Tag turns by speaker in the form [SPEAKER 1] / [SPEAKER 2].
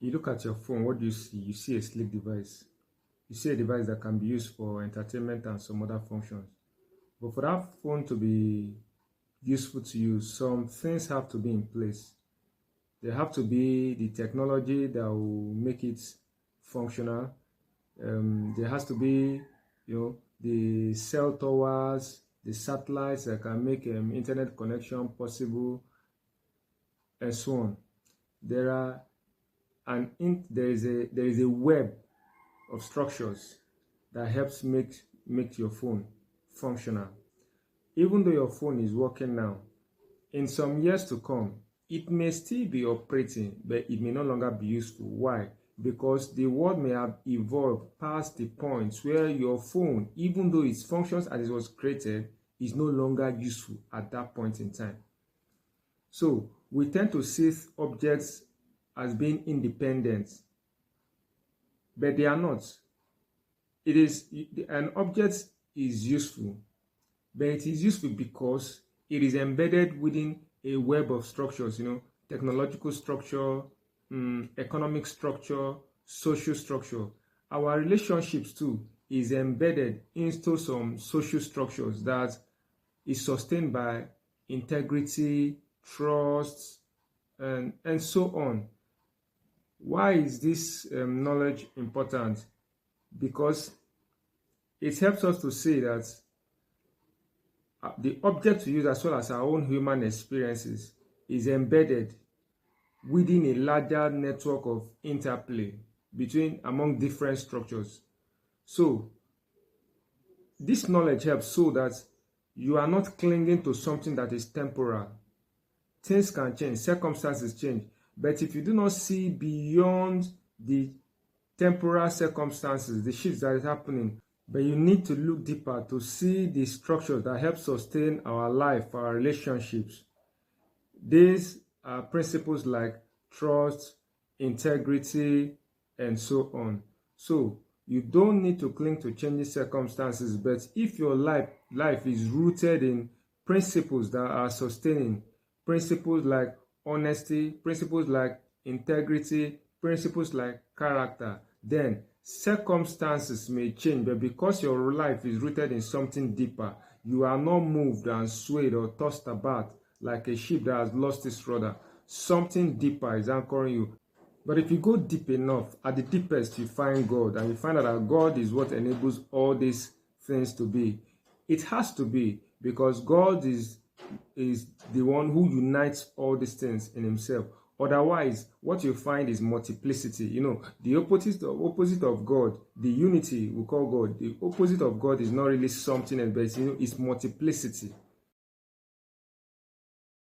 [SPEAKER 1] You look at your phone, what do you see? You see a sleek device. You see a device that can be used for entertainment and some other functions. But for that phone to be useful to you, some things have to be in place. There have to be the technology that will make it functional. There has to be, the cell towers, the satellites that can make internet connection possible, and so on. There is a web of structures that helps make your phone functional. Even though your phone is working now, in some years to come, it may still be operating, but it may no longer be useful. Why? Because the world may have evolved past the point where your phone, even though it functions as it was created, is no longer useful at that point in time. So we tend to see objects as being independent, but they are not. An object is useful, but it is useful because it is embedded within a web of structures, technological structure, economic structure, social structure. Our relationships too is embedded into some social structures that is sustained by integrity, trust, and so on. Why is this knowledge important? Because it helps us to see that the object we use, as well as our own human experiences, is embedded within a larger network of interplay among different structures. So this knowledge helps so that you are not clinging to something that is temporal. Things can change, circumstances change, but if you do not see beyond the temporal circumstances, the shifts that is happening, but you need to look deeper to see the structures that help sustain our life, our relationships. These are principles like trust, integrity, and so on. So you don't need to cling to changing circumstances, but if your life is rooted in principles that are sustaining, principles like honesty, principles like integrity, principles like character, then circumstances may change, but because your life is rooted in something deeper, you are not moved and swayed or tossed about like a ship that has lost its rudder. Something deeper is anchoring you. But if you go deep enough, at the deepest you find God, and you find out that God is what enables all these things to be. It has to be, because God is the one who unites all these things in himself. Otherwise, what you find is multiplicity. The opposite of God, the unity we call God, the opposite of God is not really something else, but it's multiplicity.